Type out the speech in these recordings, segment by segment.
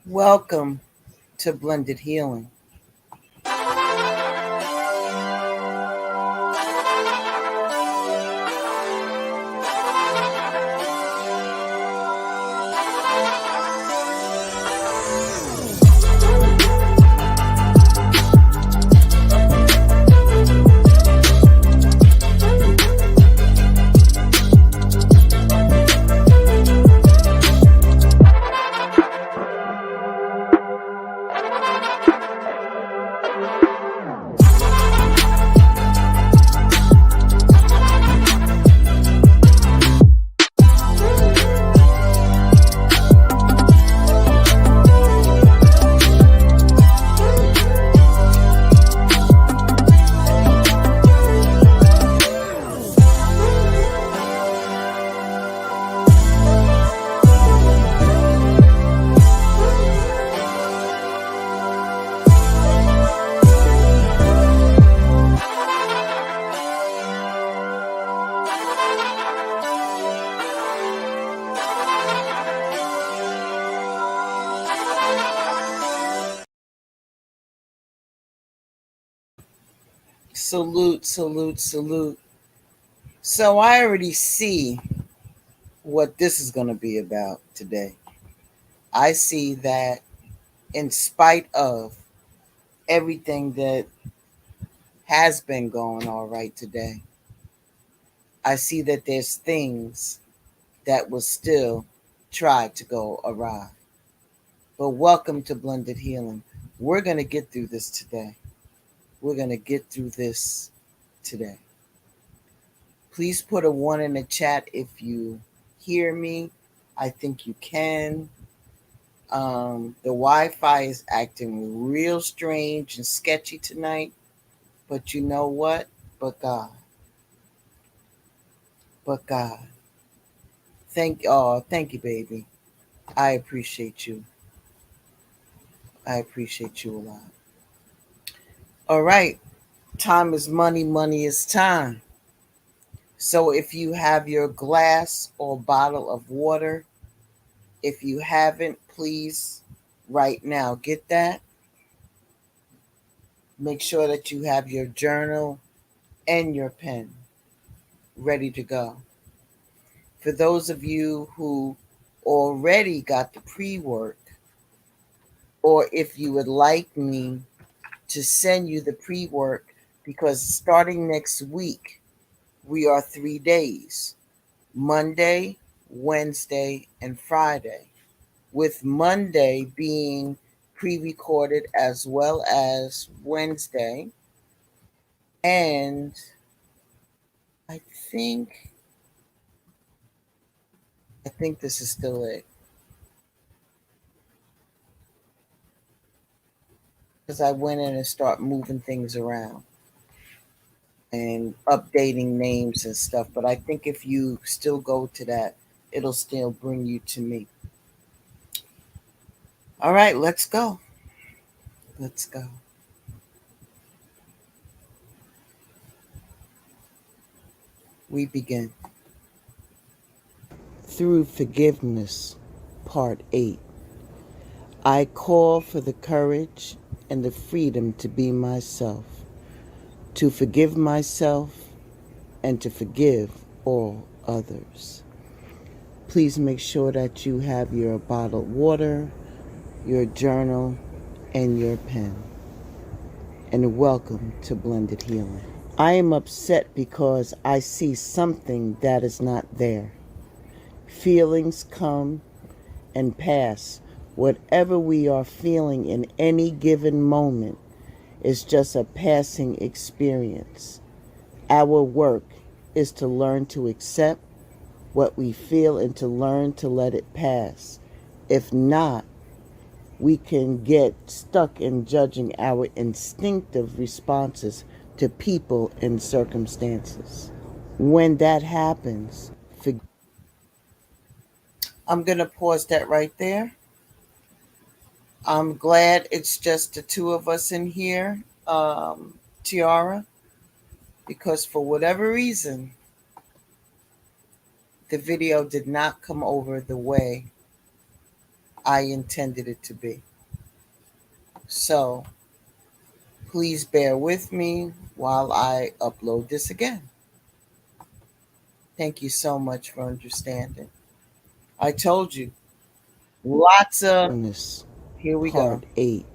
Welcome to Blended Healing. Salute, salute, salute. So I already see what this is going to be about today. I see that in spite of everything that has been going all right today, I see that there's things that will still try to go awry. But welcome to Blended Healing. We're going to get through this today. We're going to get through this today. Please put a 1 in the chat if you hear me. I think you can. The Wi-Fi is acting real strange and sketchy tonight. But you know what? But God. But God. Thank you, baby. I appreciate you. I appreciate you a lot. All right. Time is money. Money is time. So if you have your glass or bottle of water, if you haven't, please right now get that. Make sure that you have your journal and your pen ready to go. For those of you who already got the pre-work, or if you would like me to send you the pre-work, because starting next week, we are 3 days, Monday, Wednesday, and Friday, with Monday being pre-recorded as well as Wednesday. And I think this is still it. Because I went in and start moving things around and updating names and stuff. But I think if you still go to that, it'll still bring you to me. All right, let's go. Let's go. We begin. Through Forgiveness, Part 8. I call for the courage and the freedom to be myself, to forgive myself, and to forgive all others. Please make sure that you have your bottled water, your journal, and your pen. And welcome to Blended Healing. I am upset because I see something that is not there. Feelings come and pass. Whatever we are feeling in any given moment is just a passing experience. Our work is to learn to accept what we feel and to learn to let it pass. If not, we can get stuck in judging our instinctive responses to people and circumstances. When that happens, I'm going to pause that right there. I'm glad it's just the two of us in here, Tiara, because for whatever reason, the video did not come over the way I intended it to be. So please bear with me while I upload this again. Thank you so much for understanding. I told you, lots of. Here we go. Part 8.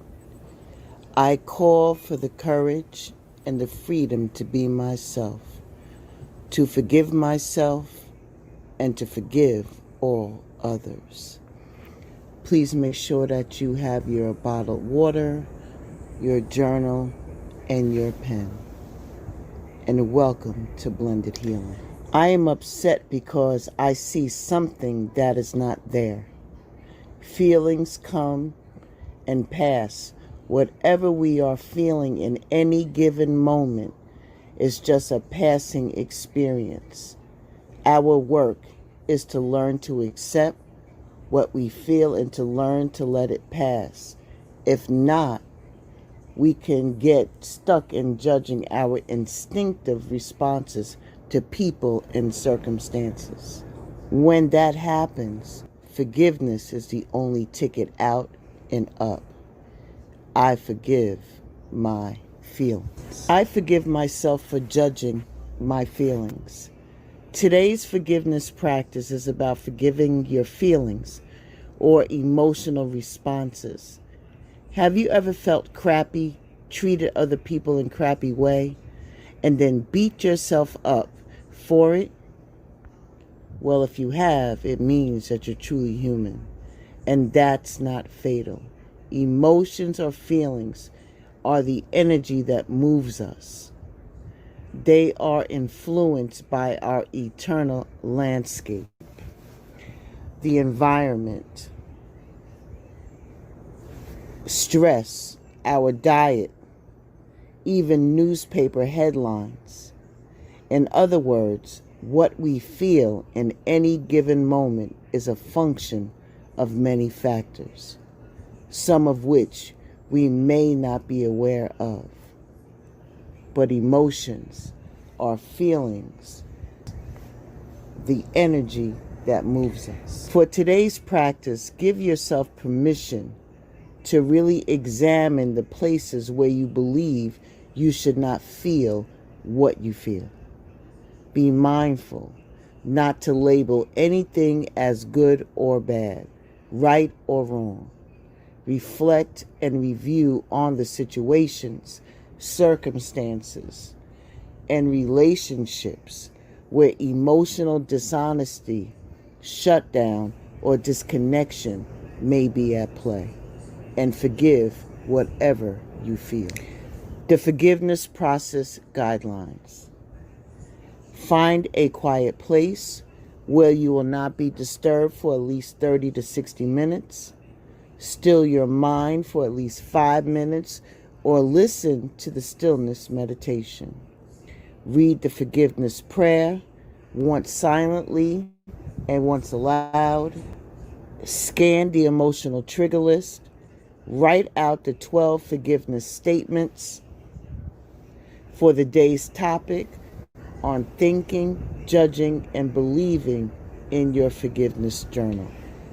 I call for the courage and the freedom to be myself, to forgive myself, and to forgive all others. Please make sure that you have your bottled water, your journal, and your pen. And welcome to Blended Healing. I am upset because I see something that is not there. Feelings come and pass. Whatever we are feeling in any given moment is just a passing experience. Our work is to learn to accept what we feel and to learn to let it pass. If not, we can get stuck in judging our instinctive responses to people and circumstances. When that happens, forgiveness is the only ticket out and up. I forgive my feelings. I forgive myself for judging my feelings. Today's forgiveness practice is about forgiving your feelings or emotional responses. Have you ever felt crappy, treated other people in a crappy way, and then beat yourself up for it? Well, if you have, it means that you're truly human, and that's not fatal. Emotions or feelings are the energy that moves us. They are influenced by our eternal landscape, the environment, stress, our diet, even newspaper headlines. In other words, what we feel in any given moment is a function of many factors, some of which we may not be aware of. But emotions are feelings, the energy that moves us. For today's practice, give yourself permission to really examine the places where you believe you should not feel what you feel. Be mindful not to label anything as good or bad, right or wrong. Reflect and review on the situations, circumstances, and relationships where emotional dishonesty, shutdown, or disconnection may be at play, and forgive whatever you feel. The forgiveness process guidelines. Find a quiet place where you will not be disturbed for at least 30 to 60 minutes. Still your mind for at least 5 minutes, or listen to the stillness meditation. Read the forgiveness prayer, once silently and once aloud. Scan the emotional trigger list. Write out the 12 forgiveness statements for the day's topic on thinking, judging, and believing in your forgiveness journal.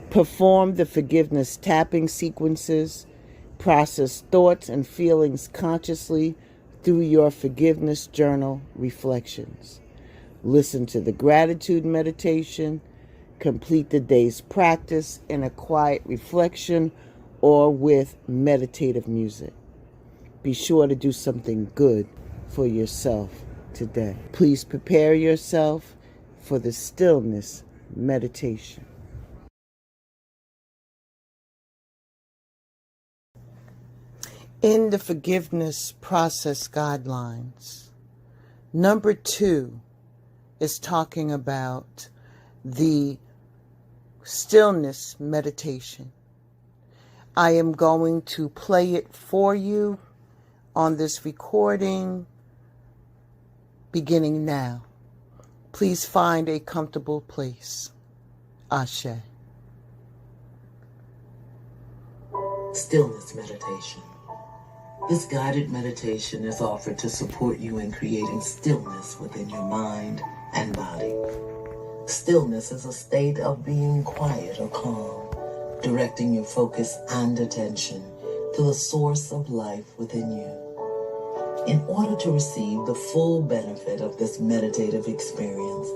Perform the forgiveness tapping sequences. Process thoughts and feelings consciously through your forgiveness journal reflections. Listen to the gratitude meditation. Complete the day's practice in a quiet reflection or with meditative music. Be sure to do something good for yourself today. Please prepare yourself for the stillness meditation. In the forgiveness process guidelines, number 2 is talking about the stillness meditation. I am going to play it for you on this recording beginning now. Please find a comfortable place. Ashe. Stillness meditation. This guided meditation is offered to support you in creating stillness within your mind and body. Stillness is a state of being quiet or calm, directing your focus and attention to the source of life within you. In order to receive the full benefit of this meditative experience,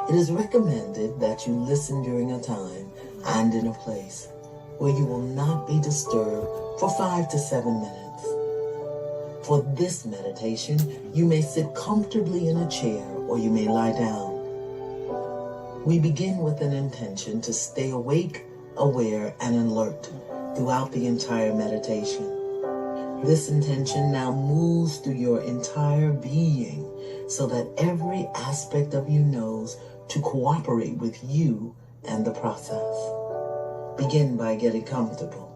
it is recommended that you listen during a time and in a place where you will not be disturbed for 5 to 7 minutes. For this meditation, you may sit comfortably in a chair or you may lie down. We begin with an intention to stay awake, aware, and alert throughout the entire meditation. This intention now moves through your entire being so that every aspect of you knows to cooperate with you and the process. Begin by getting comfortable.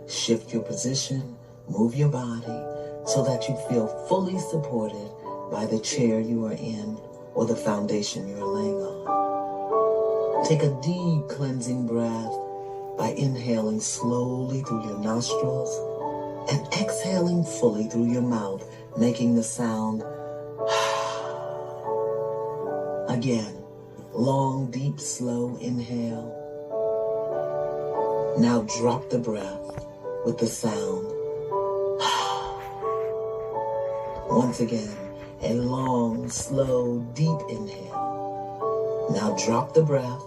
Shift your position, move your body so that you feel fully supported by the chair you are in or the foundation you are laying on. Take a deep cleansing breath by inhaling slowly through your nostrils and exhaling fully through your mouth, making the sound again. Long, deep, slow inhale. Now drop the breath with the sound. Once again, a long, slow, deep inhale. Now drop the breath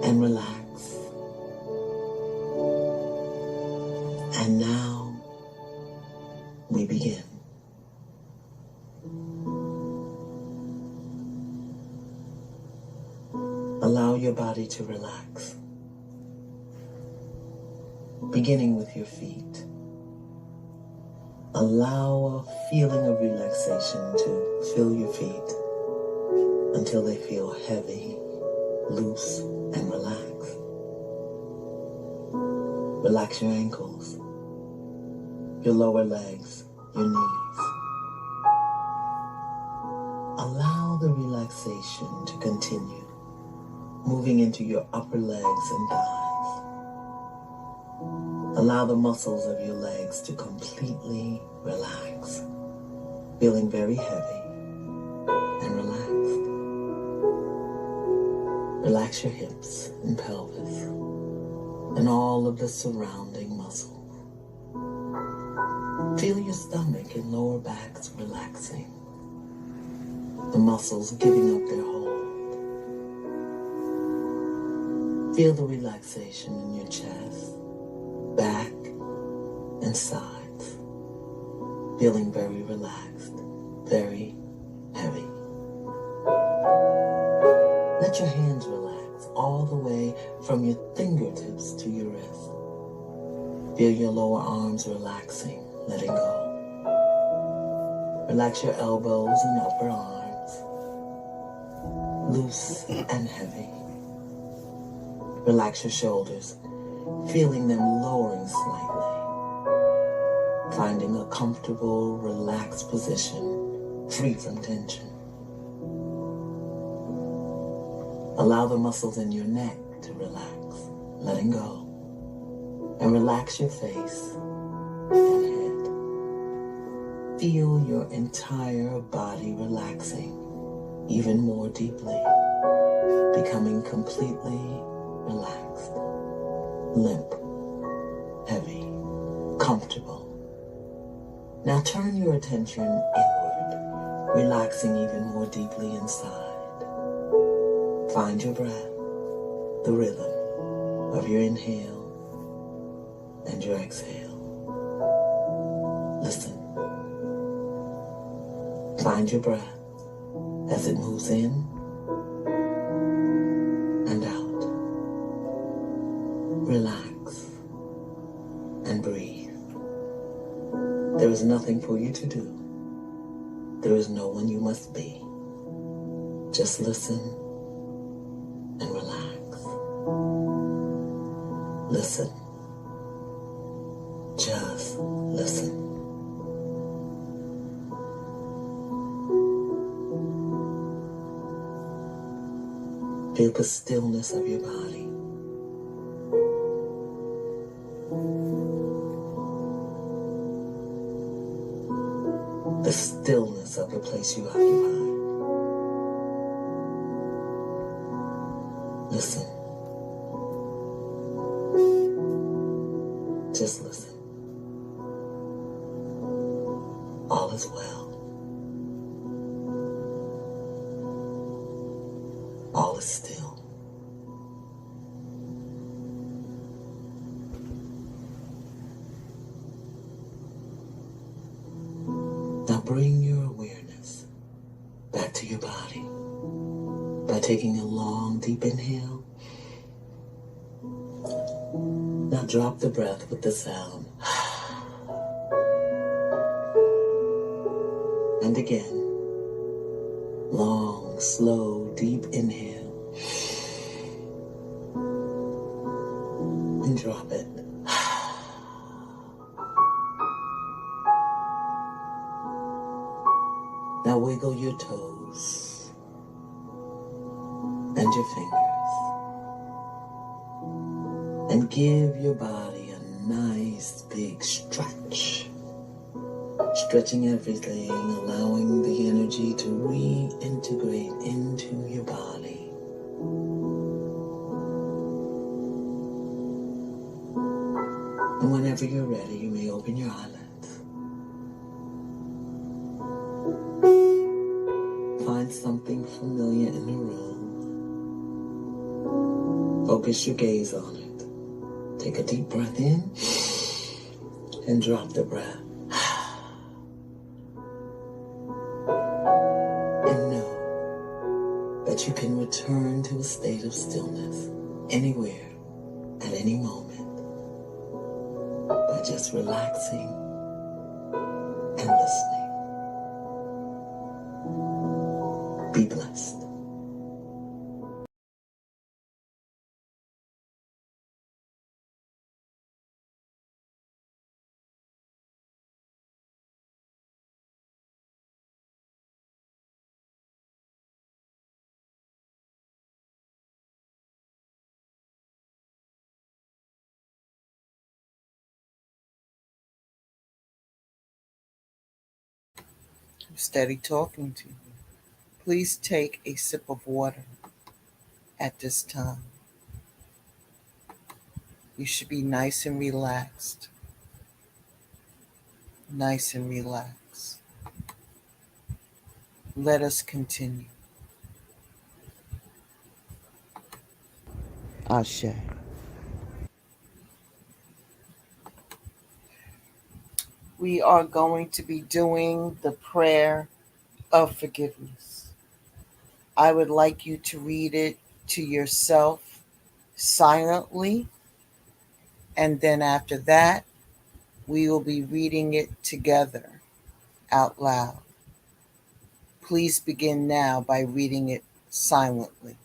and relax. And now we begin. Allow your body to relax, beginning with your feet. Allow a feeling of relaxation to fill your feet until they feel heavy, loose, and relaxed. Relax your ankles, your lower legs, your knees. Allow the relaxation to continue, moving into your upper legs and thighs. Allow the muscles of your legs to completely relax, feeling very heavy and relaxed. Relax your hips and pelvis and all of the surrounding muscles. Feel your stomach and lower backs relaxing, the muscles giving up their hold. Feel the relaxation in your chest, back, and sides, feeling very relaxed, very heavy. Let your hands relax all the way from your fingertips to your wrist. Feel your lower arms relaxing, letting go. Relax your elbows and upper arms, loose and heavy. Relax your shoulders, feeling them lowering slightly. Finding a comfortable, relaxed position, free from tension. Allow the muscles in your neck to relax, letting go. And relax your face and head. Feel your entire body relaxing even more deeply, becoming completely relaxed, limp, heavy, comfortable. Now turn your attention inward, relaxing even more deeply inside. Find your breath, the rhythm of your inhale and your exhale. Listen. Find your breath as it moves in and out. Relax and breathe. There is nothing for you to do. There is no one you must be. Just listen and relax. Listen. Just listen. Feel the stillness of your body. The stillness of the place you occupy. Listen. Just listen. All is well. All is still. Now bring your awareness back to your body by taking a long, deep inhale. Now drop the breath with the sound. And again, long, slow, deep inhale. And drop it. Now wiggle your toes and your fingers. And give your body a nice big stretch. Stretching everything, allowing the energy to reintegrate into your body. And whenever you're ready, you may open your eyelids. Find something familiar in the room. Focus your gaze on it. Take a deep breath in and drop the breath. And know that you can return to a state of stillness anywhere, at any moment, by just relaxing and listening. Be blessed. Steady talking to you. Please take a sip of water at this time. You should be nice and relaxed. Nice and relaxed. Let us continue. Ashe. We are going to be doing the prayer of forgiveness. I would like you to read it to yourself silently, and then after that, we will be reading it together out loud. Please begin now by reading it silently.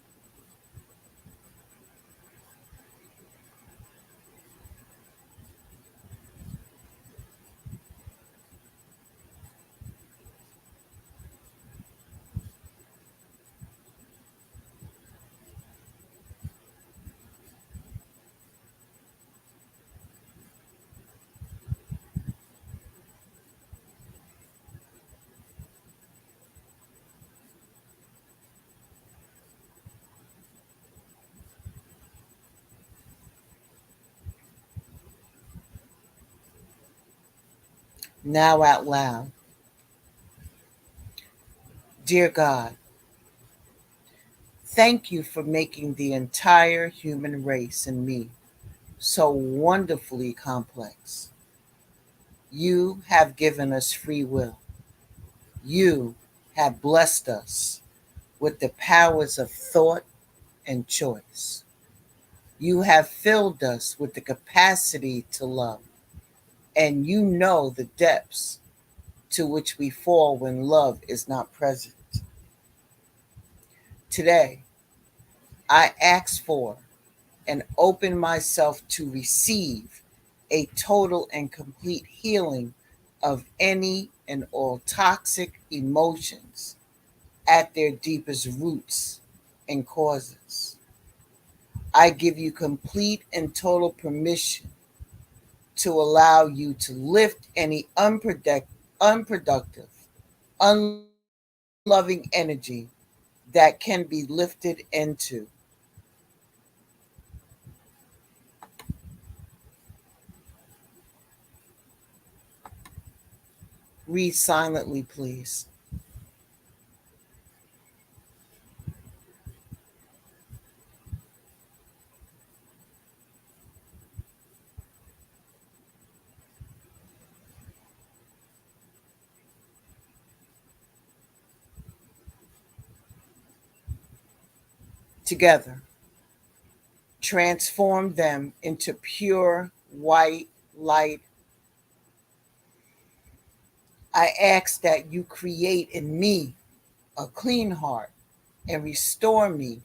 Now out loud. Dear God, thank you for making the entire human race and me so wonderfully complex. You have given us free will. You have blessed us with the powers of thought and choice. You have filled us with the capacity to love, and you know the depths to which we fall when love is not present. Today, I ask for and open myself to receive a total and complete healing of any and all toxic emotions at their deepest roots and causes. I give you complete and total permission to allow you to lift any unproductive, unloving energy that can be lifted into. Read silently, please. Together, transform them into pure white light. I ask that you create in me a clean heart and restore me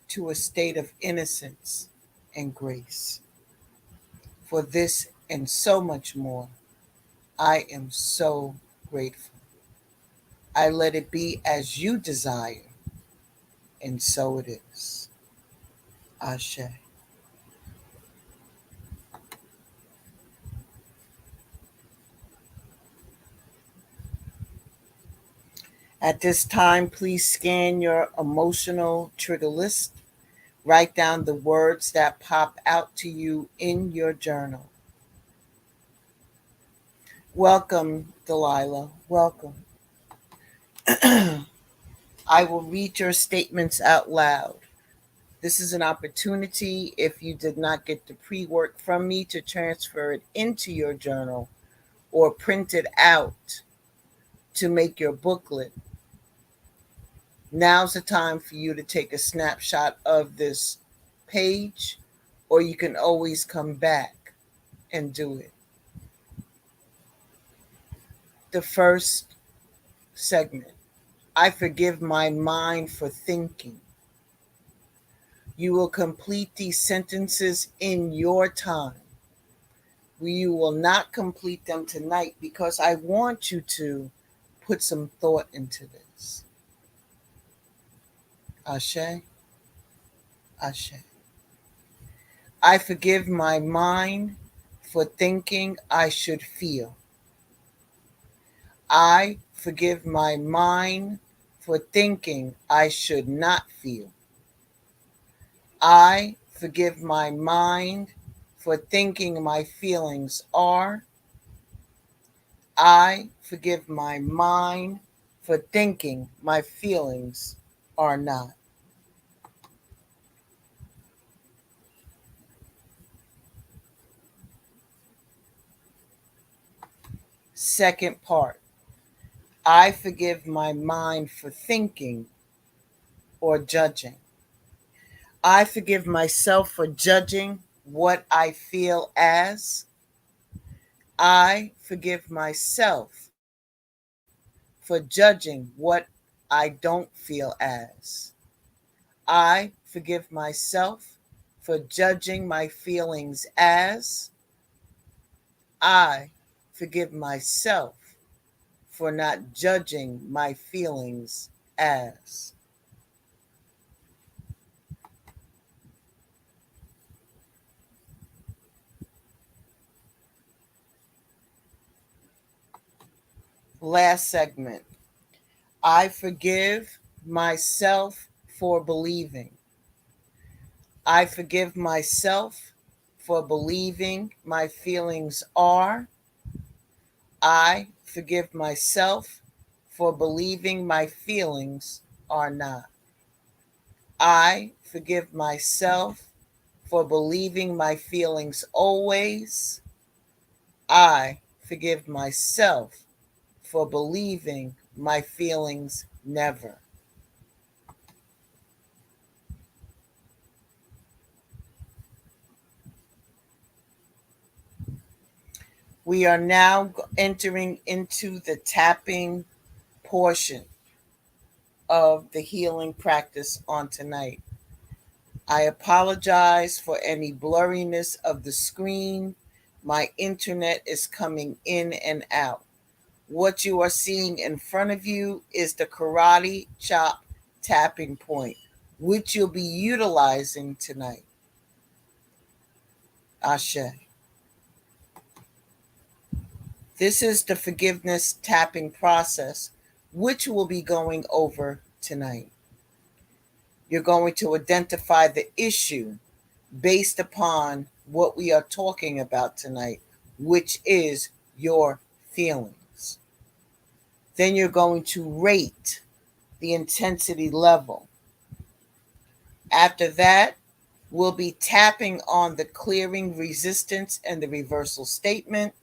to a state of innocence and grace. For this and so much more, I am so grateful. I let it be as you desire, and so it is. Ashe. At this time, please scan your emotional trigger list. Write down the words that pop out to you in your journal. Welcome, Delilah. Welcome. I will read your statements out loud. This is an opportunity, if you did not get the pre work from me, to transfer it into your journal or print it out to make your booklet. Now's the time for you to take a snapshot of this page, or you can always come back and do it. The first segment: I forgive my mind for thinking. You will complete these sentences in your time. You will not complete them tonight because I want you to put some thought into this. Ashe, Ashe. I forgive my mind for thinking I should feel. I forgive my mind for thinking I should not feel. I forgive my mind for thinking my feelings are. I forgive my mind for thinking my feelings are not. Second part: I forgive my mind for thinking or judging. I forgive myself for judging what I feel as. I forgive myself for judging what I don't feel as. I forgive myself for judging my feelings as. I forgive myself for not judging my feelings as. Last segment: I forgive myself for believing. I forgive myself for believing my feelings are. I forgive myself for believing my feelings are not. I forgive myself for believing my feelings always. I forgive myself for believing my feelings never. We are now entering into the tapping portion of the healing practice on tonight. I apologize for any blurriness of the screen. My internet is coming in and out. What you are seeing in front of you is the karate chop tapping point, which you'll be utilizing tonight. Ashe. This is the forgiveness tapping process, which we'll be going over tonight. You're going to identify the issue based upon what we are talking about tonight, which is your feelings. Then you're going to rate the intensity level. After that, we'll be tapping on the clearing resistance and the reversal statement.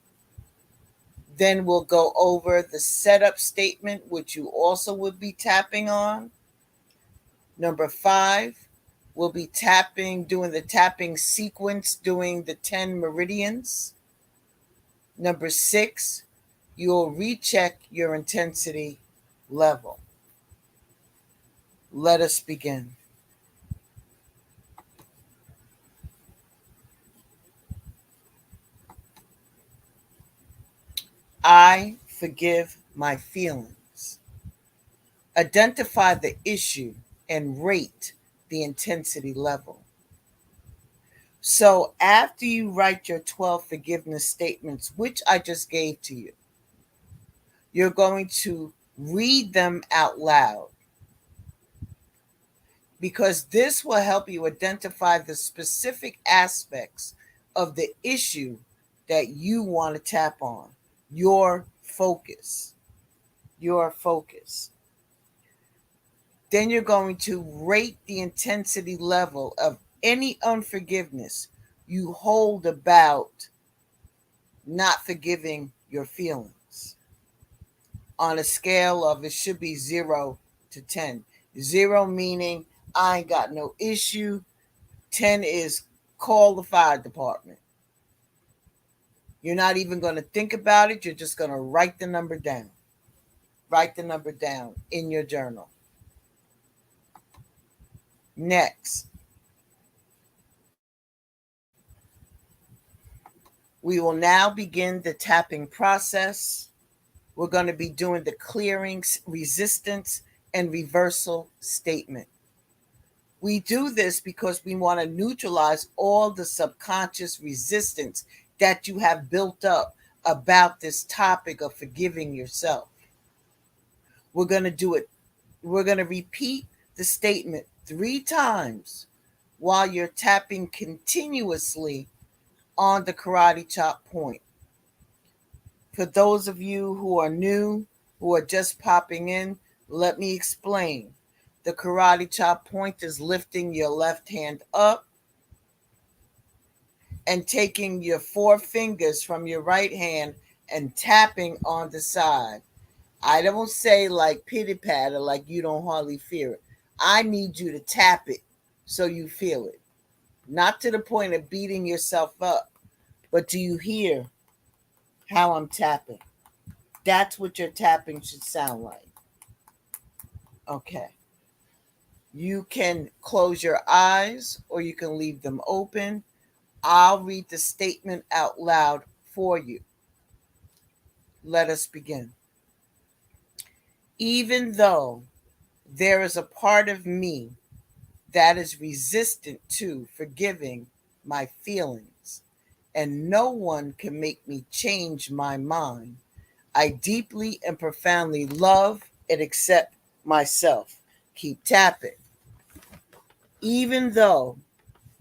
Then we'll go over the setup statement, which you also would be tapping on. Number 5, we'll be doing the tapping sequence, doing the 10 meridians. Number 6, you'll recheck your intensity level. Let us begin. I forgive my feelings. Identify the issue and rate the intensity level. So after you write your 12 forgiveness statements, which I just gave to you, you're going to read them out loud, because this will help you identify the specific aspects of the issue that you want to tap on. Your focus. Your focus. Then you're going to rate the intensity level of any unforgiveness you hold about not forgiving your feelings on a scale of, it should be 0 to 10. 0 meaning I ain't got no issue. 10 is call the fire department. You're not even going to think about it. You're just going to write the number down. Write the number down in your journal. Next, we will now begin the tapping process. We're going to be doing the clearings, resistance, and reversal statement. We do this because we want to neutralize all the subconscious resistance that you have built up about this topic of forgiving yourself. We're going to do it. We're going to repeat the statement 3 times while you're tapping continuously on the karate chop point. For those of you who are new, who are just popping in, let me explain. The karate chop point is lifting your left hand up and taking your 4 fingers from your right hand and tapping on the side. I don't say like pity patter, like you don't hardly feel it. I need you to tap it so you feel it. Not to the point of beating yourself up, but do you hear how I'm tapping? That's what your tapping should sound like. Okay. You can close your eyes or you can leave them open. I'll read the statement out loud for you. Let us begin. Even though there is a part of me that is resistant to forgiving my feelings, and no one can make me change my mind, I deeply and profoundly love and accept myself. Keep tapping. Even though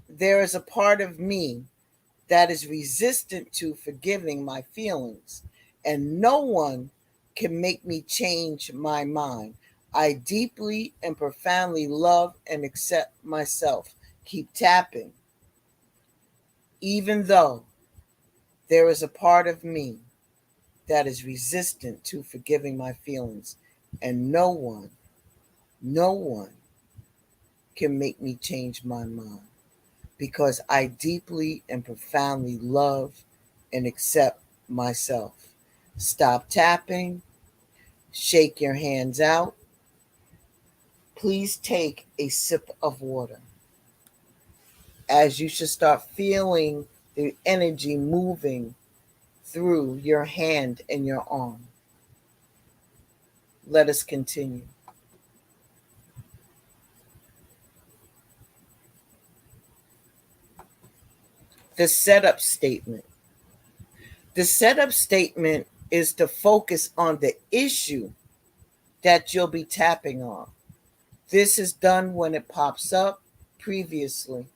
there is a part of me that is resistant to forgiving my feelings, and no one can make me change my mind, I deeply and profoundly love and accept myself. Keep tapping. Even though there is a part of me that is resistant to forgiving my feelings, and no one can make me change my mind, because I deeply and profoundly love and accept myself. Stop tapping. Shake your hands out. Please take a sip of water, as you should start feeling the energy moving through your hand and your arm. Let us continue. The setup statement. The setup statement is to focus on the issue that you'll be tapping on. This is done when it pops up previously.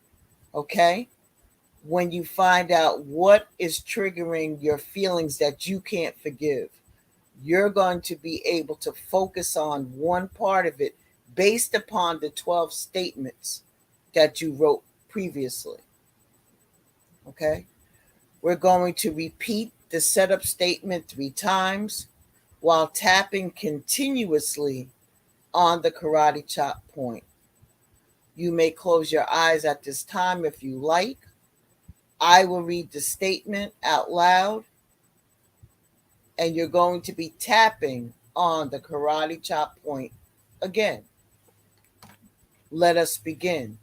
Okay? when you find out what is triggering your feelings that you can't forgive, you're going to be able to focus on one part of it based upon the 12 statements that you wrote previously. Okay? We're going to repeat the setup statement 3 times while tapping continuously on the karate chop point. You may close your eyes at this time if you like. I will read the statement out loud, and you're going to be tapping on the karate chop point again. Let us begin.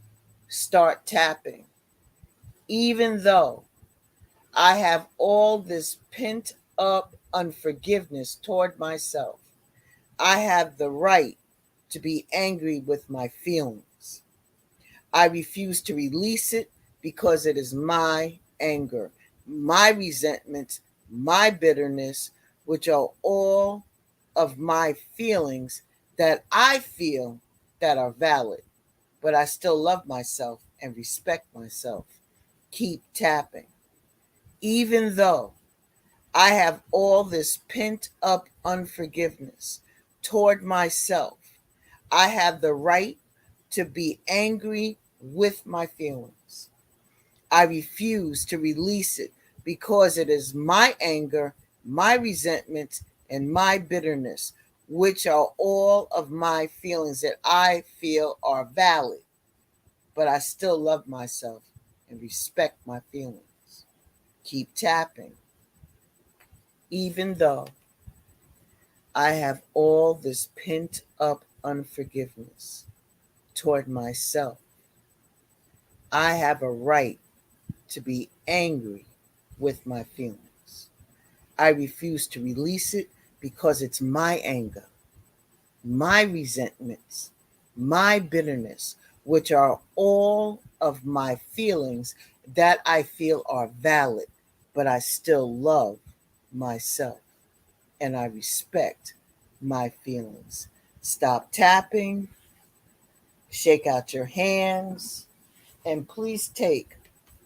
Start tapping. Even though I have all this pent up unforgiveness toward myself, I have the right to be angry with my feelings. I refuse to release it because it is my anger, my resentment, my bitterness, which are all of my feelings that I feel that are valid, but I still love myself and respect myself. Keep tapping. Even though I have all this pent up unforgiveness toward myself, I have the right to be angry with my feelings. I refuse to release it because it is my anger, my resentment, and my bitterness, which are all of my feelings that I feel are valid, but I still love myself and respect my feelings. Keep tapping. Even though I have all this pent up unforgiveness toward myself, I have a right to be angry with my feelings. I refuse to release it because it's my anger, my resentments, my bitterness, which are all of my feelings that I feel are valid, but I still love myself and I respect my feelings. Stop tapping, shake out your hands, and please take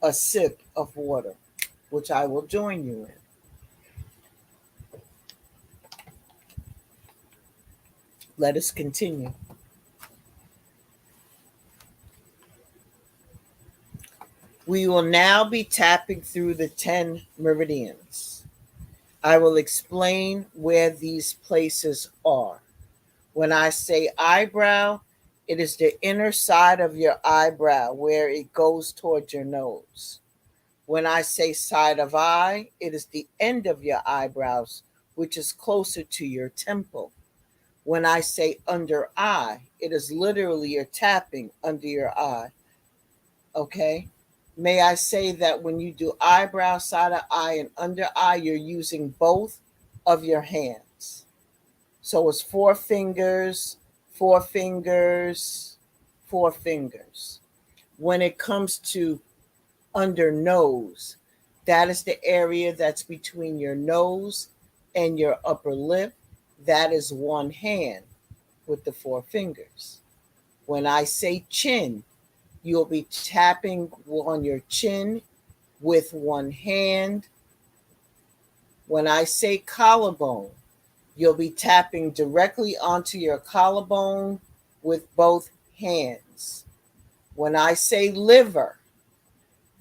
a sip of water, which I will join you in. Let us continue. We will now be tapping through the 10 meridians. I will explain where these places are. When I say eyebrow, it is the inner side of your eyebrow where it goes towards your nose. When I say side of eye, it is the end of your eyebrows, which is closer to your temple. When I say under eye, it is literally you're tapping under your eye. Okay? May I say that when you do eyebrow, side of eye, and under eye, you're using both of your hands. So it's 4 fingers, 4 fingers, 4 fingers. When it comes to under nose, that is the area that's between your nose and your upper lip. That is one hand with the 4 fingers. When I say chin, you'll be tapping on your chin with one hand. When I say collarbone, you'll be tapping directly onto your collarbone with both hands. When I say liver,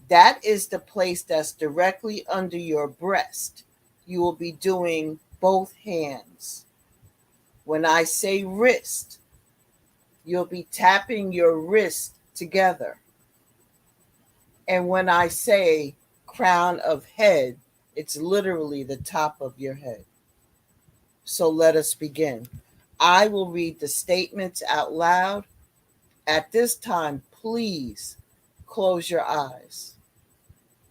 that is the place that's directly under your breast. You will be doing both hands. When I say wrist, you'll be tapping your wrist together. And when I say crown of head, it's literally the top of your head. So let us begin. I will read the statements out loud. At this time, please close your eyes.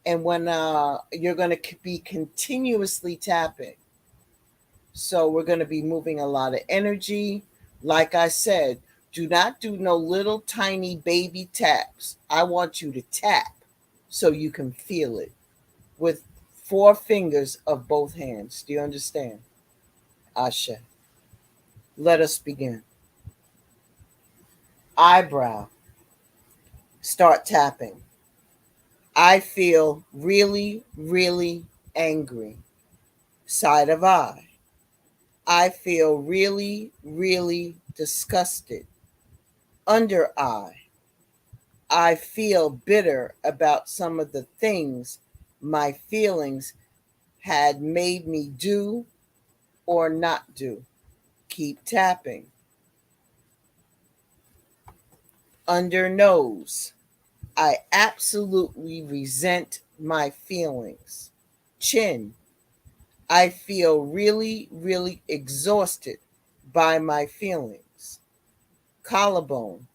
And when you're going to be continuously tapping, so we're going to be moving a lot of energy. Like I said, do not do no little tiny baby taps. I want you to tap so you can feel it with 4 fingers of both hands. Do you understand? Asha. Let us begin. Eyebrow. Start tapping. I feel really, really angry. Side of eye. I feel really, really disgusted. Under eye. I feel bitter about some of the things my feelings had made me do or not do. Keep tapping. Under nose. I absolutely resent my feelings. Chin. I feel really, really exhausted by my feelings. Collarbone.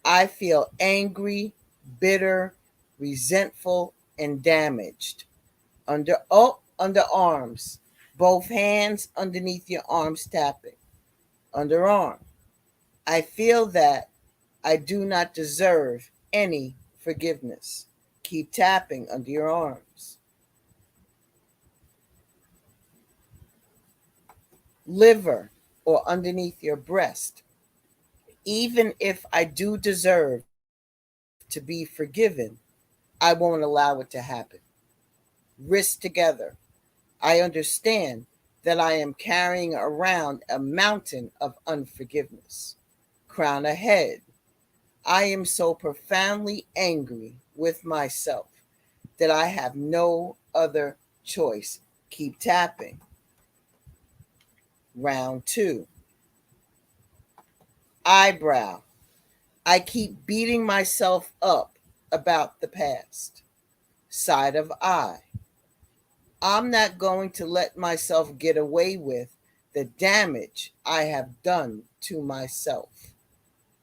I feel angry, bitter, resentful, and damaged. Under arms. Both hands underneath your arms tapping. Underarm. I feel that I do not deserve any forgiveness. Keep tapping under your arms. Liver or underneath your breast. Even if I do deserve to be forgiven, I won't allow it to happen. Wrists together. I understand that I am carrying around a mountain of unforgiveness. Crown of head. I am so profoundly angry with myself that I have no other choice. Keep tapping. Round two. Eyebrow. I keep beating myself up about the past. Side of eye. I'm not going to let myself get away with the damage I have done to myself.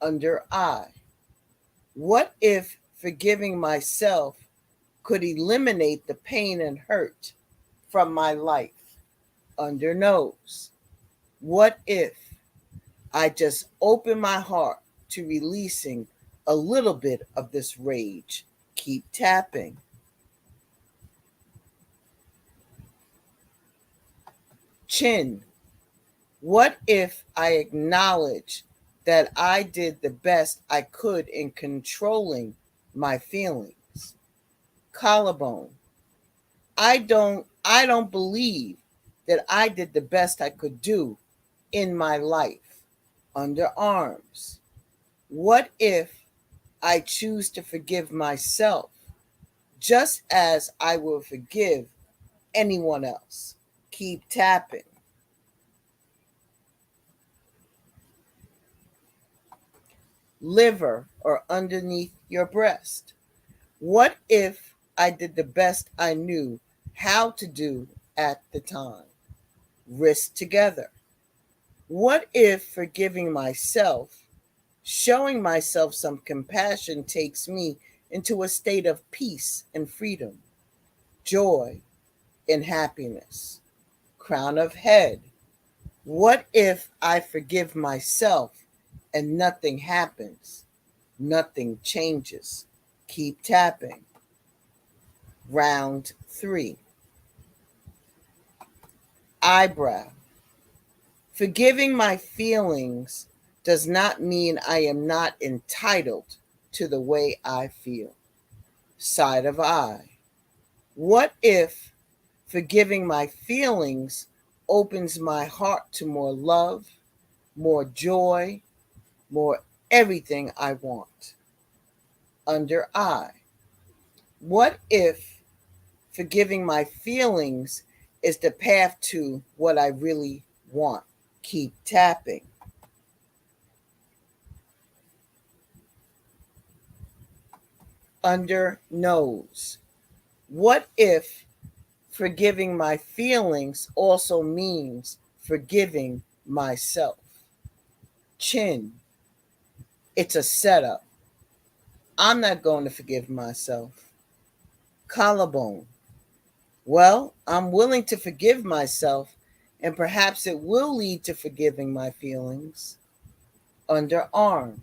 Under eye. What if forgiving myself could eliminate the pain and hurt from my life? Under nose. What if I just open my heart to releasing a little bit of this rage? Keep tapping. Chin. What if I acknowledge that I did the best I could in controlling my feelings? Collarbone. I don't believe that I did the best I could do in my life. Underarms. What if I choose to forgive myself just as I will forgive anyone else? Keep tapping. Liver or underneath your breast. What if I did the best I knew how to do at the time? Wrists together. What if forgiving myself, showing myself some compassion takes me into a state of peace and freedom, joy and happiness? Crown of head. What if I forgive myself and nothing happens? Nothing changes. Keep tapping. Round three. Eyebrow. Forgiving my feelings does not mean I am not entitled to the way I feel. Side of eye. What if forgiving my feelings opens my heart to more love, more joy, more everything I want? Under eye. What if forgiving my feelings is the path to what I really want? Keep tapping. Under nose. What if forgiving my feelings also means forgiving myself? Chin. It's a setup. I'm not going to forgive myself. Collarbone. Well, I'm willing to forgive myself, and perhaps it will lead to forgiving my feelings. Underarm.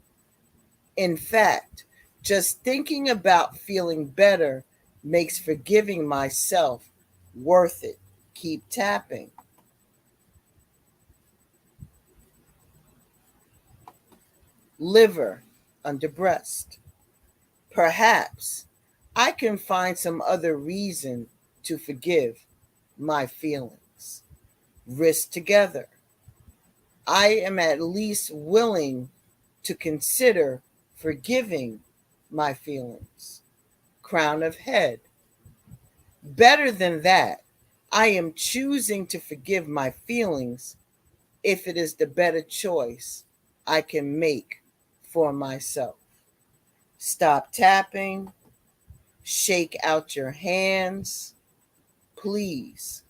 In fact, just thinking about feeling better makes forgiving myself worth it. Keep tapping. Liver under breast. Perhaps I can find some other reason to forgive my feelings. Risk together. I am at least willing to consider forgiving my feelings. Crown of head. Better than that, I am choosing to forgive my feelings if it is the better choice I can make for myself. Stop tapping, shake out your hands. Please,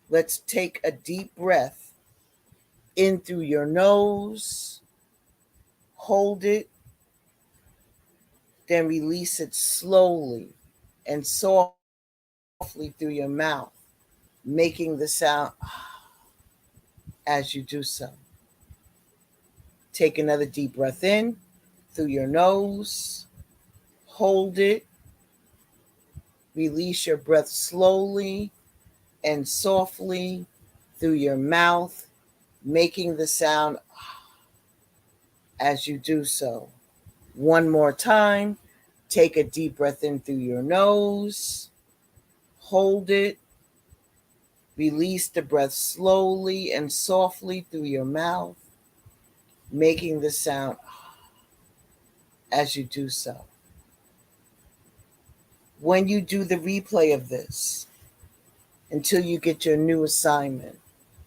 let's take a deep breath in through your nose, hold it, then release it slowly and softly through your mouth, making the sound as you do so. Take another deep breath in through your nose, hold it, release your breath slowly and softly through your mouth, making the sound as you do so. One more time. Take a deep breath in through your nose, hold it, release the breath slowly and softly through your mouth, making the sound as you do so. When you do the replay of this, until you get your new assignment,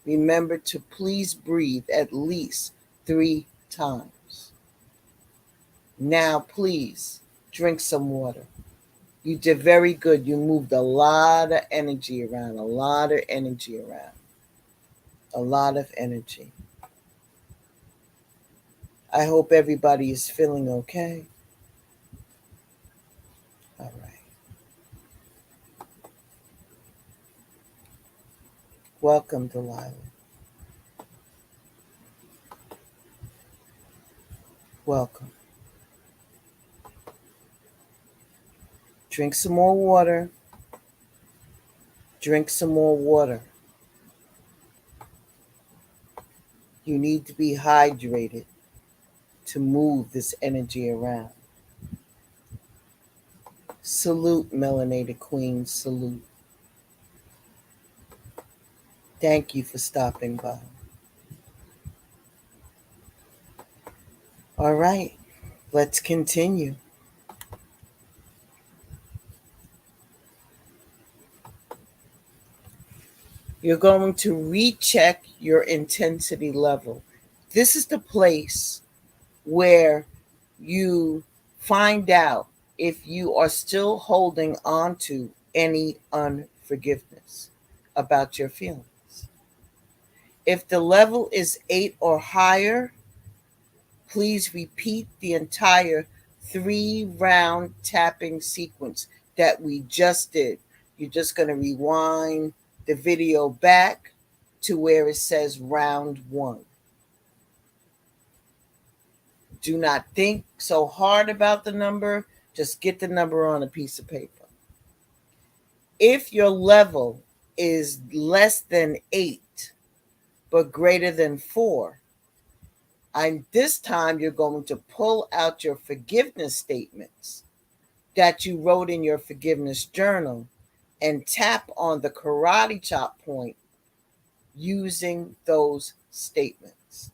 remember to please breathe at least 3 times. Now, please drink some water. You did very good. You moved a lot of energy around, a lot of energy around, a lot of energy. I hope everybody is feeling okay. All right. Welcome, Delilah. Welcome. Drink some more water. Drink some more water. You need to be hydrated to move this energy around. Salute, melanated queen. Salute. Thank you for stopping by. All right, let's continue. You're going to recheck your intensity level. This is the place where you find out if you are still holding on to any unforgiveness about your feelings. If the level is 8 or higher, please repeat the entire 3-round tapping sequence that we just did. You're just going to rewind the video back to where it says round 1. Do not think so hard about the number. Just get the number on a piece of paper. If your level is less than 8, but greater than 4, and this time you're going to pull out your forgiveness statements that you wrote in your forgiveness journal and tap on the karate chop point using those statements.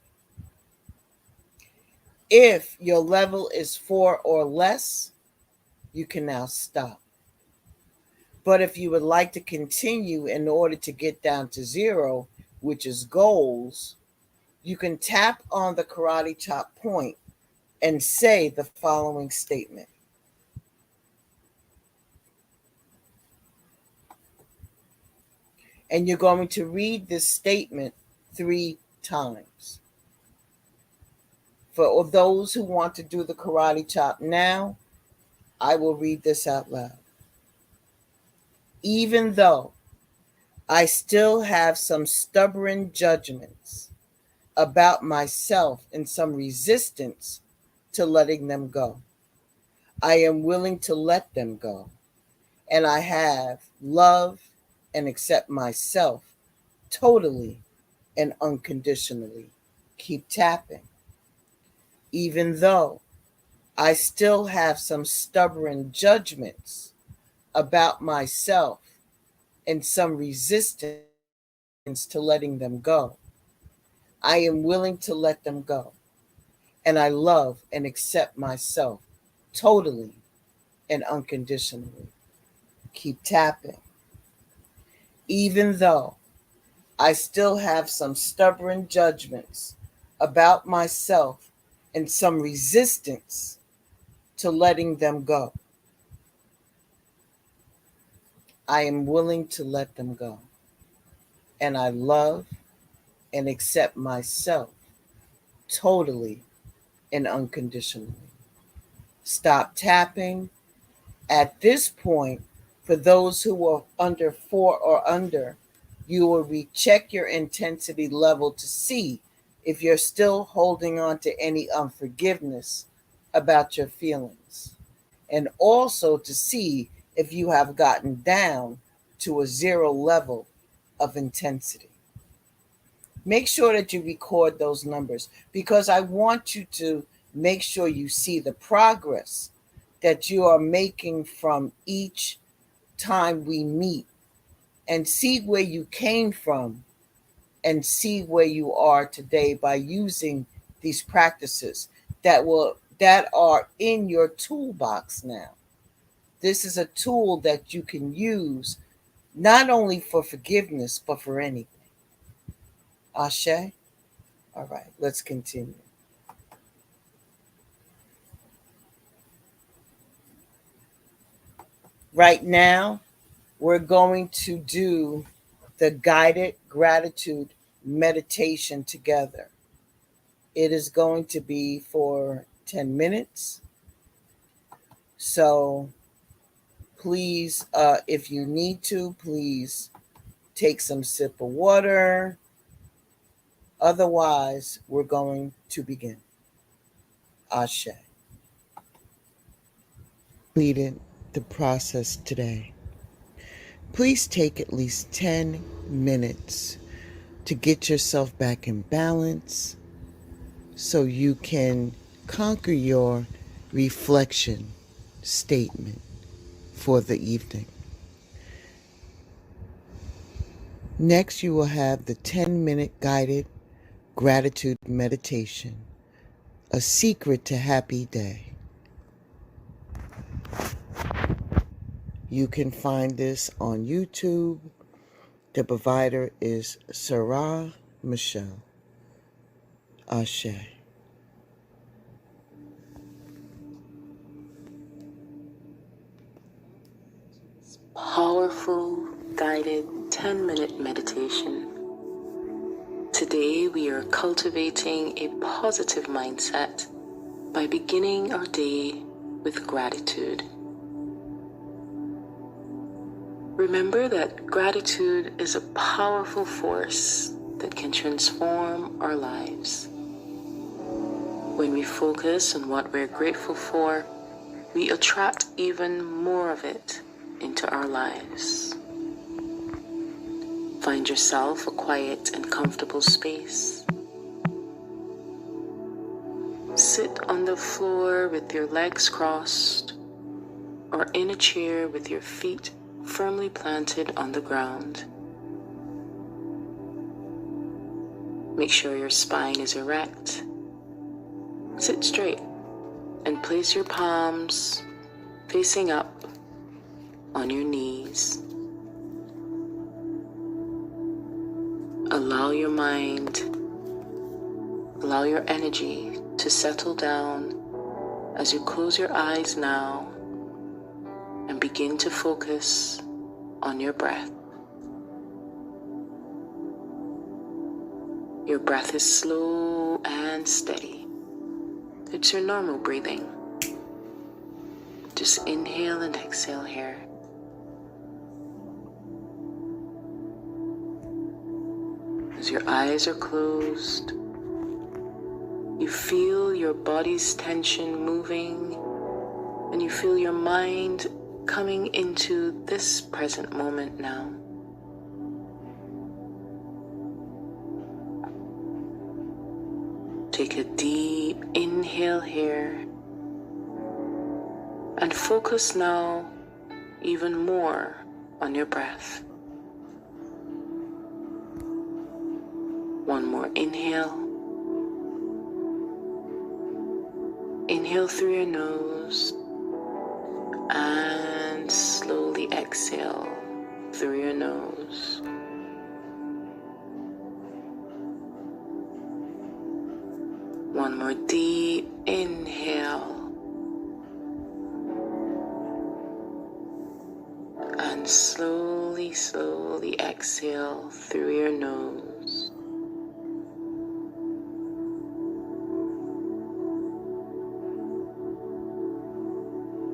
If your level is 4 or less, you can now stop. But if you would like to continue in order to get down to 0, which is goals, you can tap on the karate chop point and say the following statement. And you're going to read this statement 3 times. For those who want to do the karate chop now, I will read this out loud. Even though I still have some stubborn judgments about myself and some resistance to letting them go, I am willing to let them go. And I have love and accept myself totally and unconditionally. Keep tapping. Even though I still have some stubborn judgments about myself and some resistance to letting them go. I am willing to let them go. And I love and accept myself totally and unconditionally. Keep tapping. Even though I still have some stubborn judgments about myself and some resistance to letting them go, I am willing to let them go. And I love and accept myself totally and unconditionally. Stop tapping. At this point, for those who are under 4 or under, you will recheck your intensity level to see if you're still holding on to any unforgiveness about your feelings, and also to see if you have gotten down to a 0 level of intensity. Make sure that you record those numbers, because I want you to make sure you see the progress that you are making from each time we meet, and see where you came from and see where you are today by using these practices that are in your toolbox now. This is a tool that you can use not only for forgiveness but for anything. Ashe? All right, let's continue. Right now, we're going to do the guided gratitude meditation together. It is going to be for 10 minutes. So please, if you need to, please take some sip of water. Otherwise, we're going to begin. Ashe. Completed the process today. Please take at least 10 minutes to get yourself back in balance so you can conquer your reflection statement for the evening. Next, you will have the 10-minute guided gratitude meditation, a secret to happy day. You can find this on YouTube. The provider is Sarah Michelle. Ashe. Powerful, guided 10-minute meditation. Today we are cultivating a positive mindset by beginning our day with gratitude. Remember that gratitude is a powerful force that can transform our lives. When we focus on what we're grateful for, we attract even more of it into our lives. Find yourself a quiet and comfortable space. Sit on the floor with your legs crossed, or in a chair with your feet firmly planted on the ground. Make sure your spine is erect. Sit straight and place your palms facing up on your knees. Allow your mind, allow your energy to settle down as you close your eyes now and begin to focus on your breath. Your breath is slow and steady. It's your normal breathing. Just inhale and exhale here. As your eyes are closed, you feel your body's tension moving, and you feel your mind coming into this present moment now. Take a deep inhale here and focus now even more on your breath. One more inhale. Inhale through your nose and slowly exhale through your nose. One more deep inhale and slowly exhale through your nose.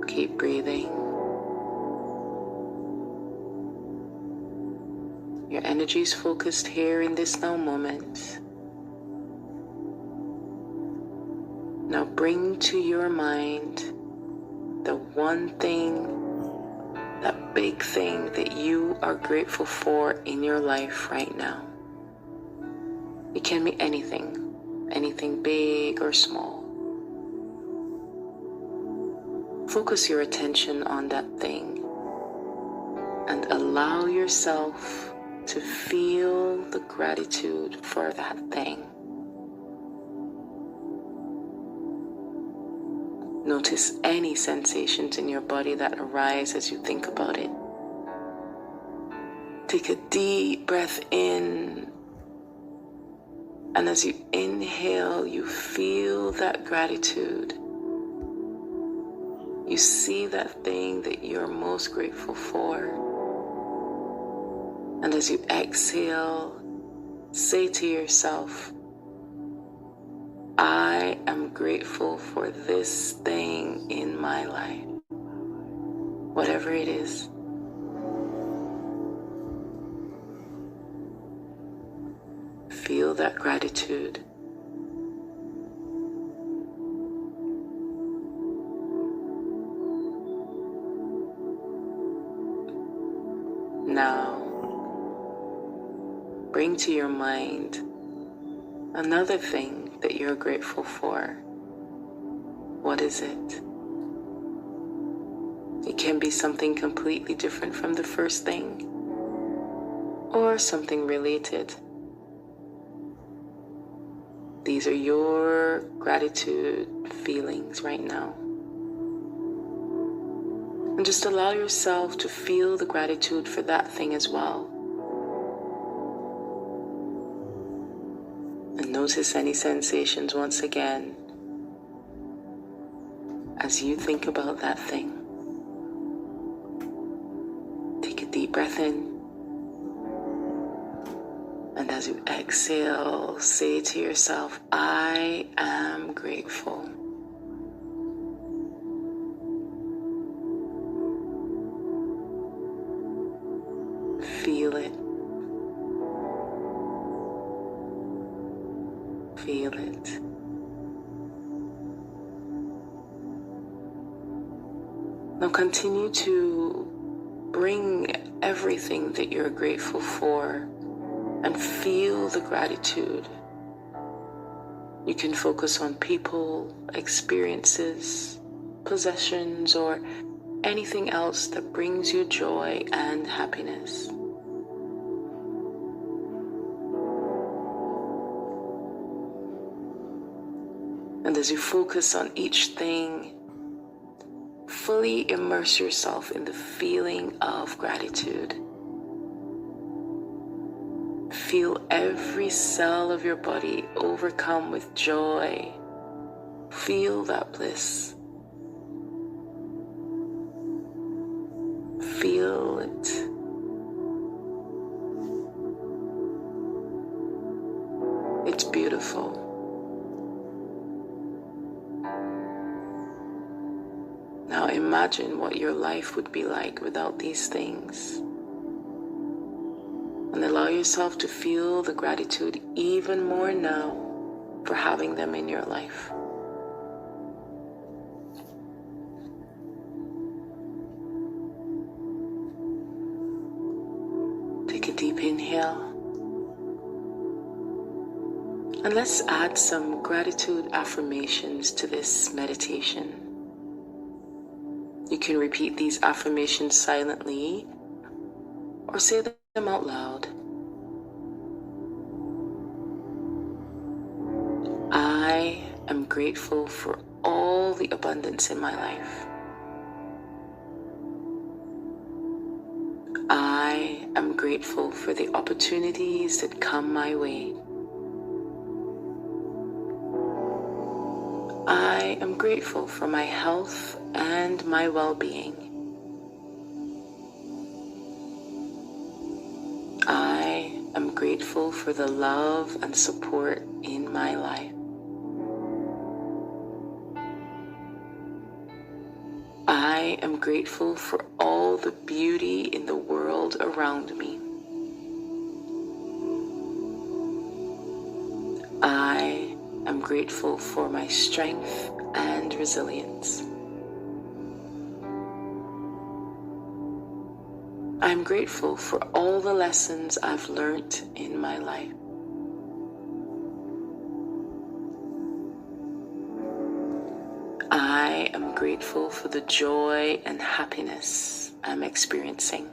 Keep breathing. Your energy is focused here in this now moment. Now bring to your mind the one thing, that big thing that you are grateful for in your life right now. It can be anything big or small. Focus your attention on that thing and allow yourself to feel the gratitude for that thing. Notice any sensations in your body that arise as you think about it. Take a deep breath in, and as you inhale, you feel that gratitude. You see that thing that you're most grateful for. And as you exhale, say to yourself, I am grateful for this thing in my life. Whatever it is. Feel that gratitude. Now, bring to your mind another thing that you're grateful for. What is it? It can be something completely different from the first thing, or something related. These are your gratitude feelings right now. And just allow yourself to feel the gratitude for that thing as well. And notice any sensations once again as you think about that thing. Take a deep breath in. And as you exhale, say to yourself, I am grateful. Feel it. Feel it. Now continue to bring everything that you're grateful for and feel the gratitude. You can focus on people, experiences, possessions, or anything else that brings you joy and happiness. And as you focus on each thing, fully immerse yourself in the feeling of gratitude. Feel every cell of your body overcome with joy. Feel that bliss. Feel it. It's beautiful. Now imagine what your life would be like without these things. And allow yourself to feel the gratitude even more now for having them in your life. Take a deep inhale. And let's add some gratitude affirmations to this meditation. You can repeat these affirmations silently or say them out loud. I am grateful for all the abundance in my life. I am grateful for the opportunities that come my way. I am grateful for my health and my well-being. I am grateful for the love and support in my life. I am grateful for all the beauty in the world around me. I am grateful for my strength and resilience. I'm grateful for all the lessons I've learned in my life. I am grateful for the joy and happiness I'm experiencing.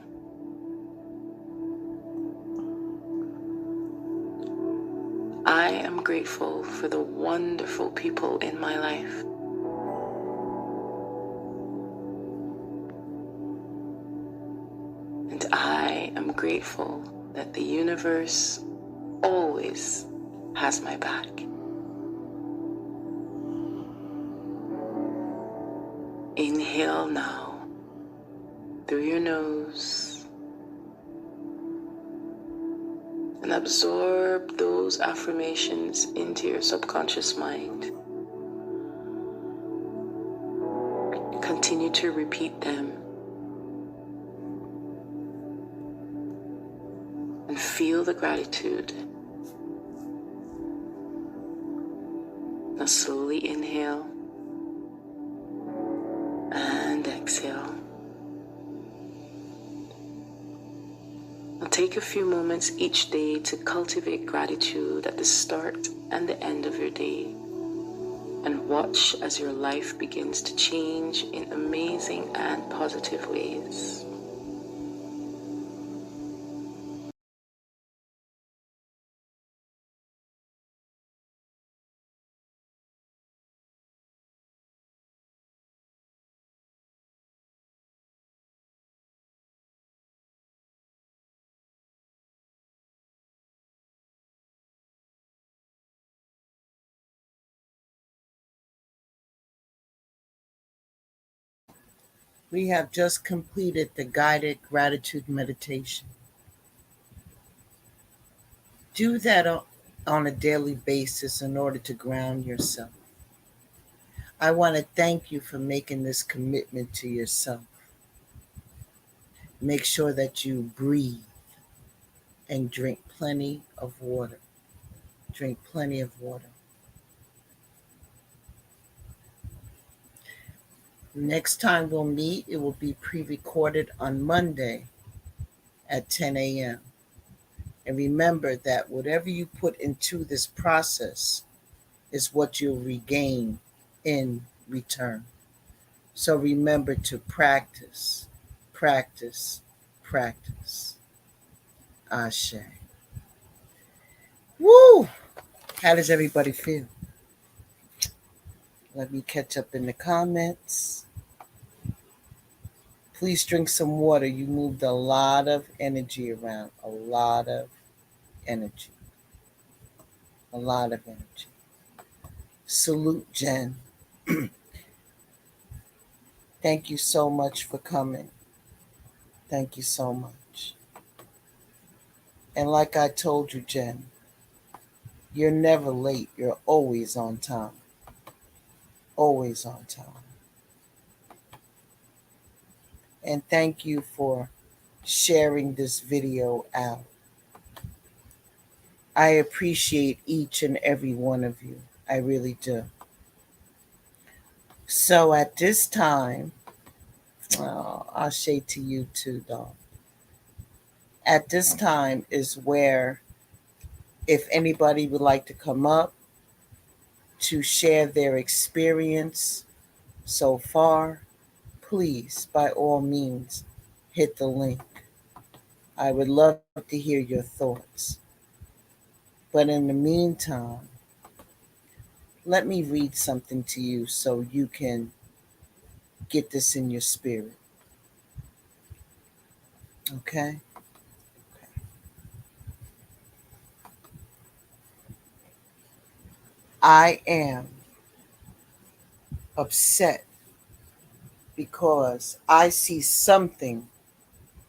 I am grateful for the wonderful people in my life. And I am grateful that the universe always has my back. Inhale now through your nose and absorb those affirmations into your subconscious mind. Continue to repeat them and feel the gratitude. Now slowly inhale and exhale. Now take a few moments each day to cultivate gratitude at the start and the end of your day, and watch as your life begins to change in amazing and positive ways. We have just completed the guided gratitude meditation. Do that on a daily basis in order to ground yourself. I want to thank you for making this commitment to yourself. Make sure that you breathe and drink plenty of water. Drink plenty of water. Next time we'll meet, it will be pre-recorded on Monday at 10 a.m. And remember that whatever you put into this process is what you'll regain in return. So remember to practice, practice, practice. Ashe. Woo! How does everybody feel? Let me catch up in the comments. Please drink some water. You moved a lot of energy around. A lot of energy. A lot of energy. Salute, Jen. Thank you so much for coming. Thank you so much. And like I told you, Jen, you're never late. You're always on time. Always on time. And thank you for sharing this video out. I appreciate each and every one of you. I really do. So at this time, I'll say to you too, dog. At this time is where, if anybody would like to come up to share their experience so far, please, by all means, hit the link. I would love to hear your thoughts. But in the meantime, let me read something to you so you can get this in your spirit. Okay? I am upset because I see something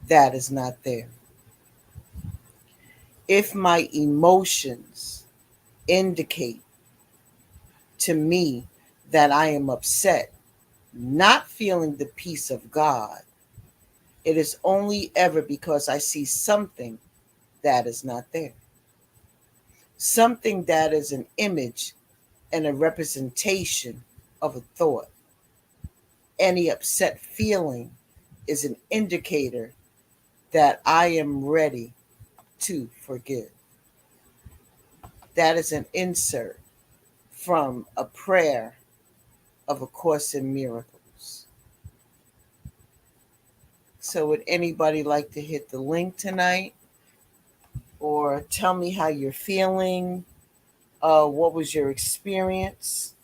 that is not there. If my emotions indicate to me that I am upset, not feeling the peace of God, it is only ever because I see something that is not there. Something that is an image and a representation of a thought. Any upset feeling is an indicator that I am ready to forgive. That is an insert from a prayer of A Course in Miracles. So, would anybody like to hit the link tonight or tell me how you're feeling? What was your experience?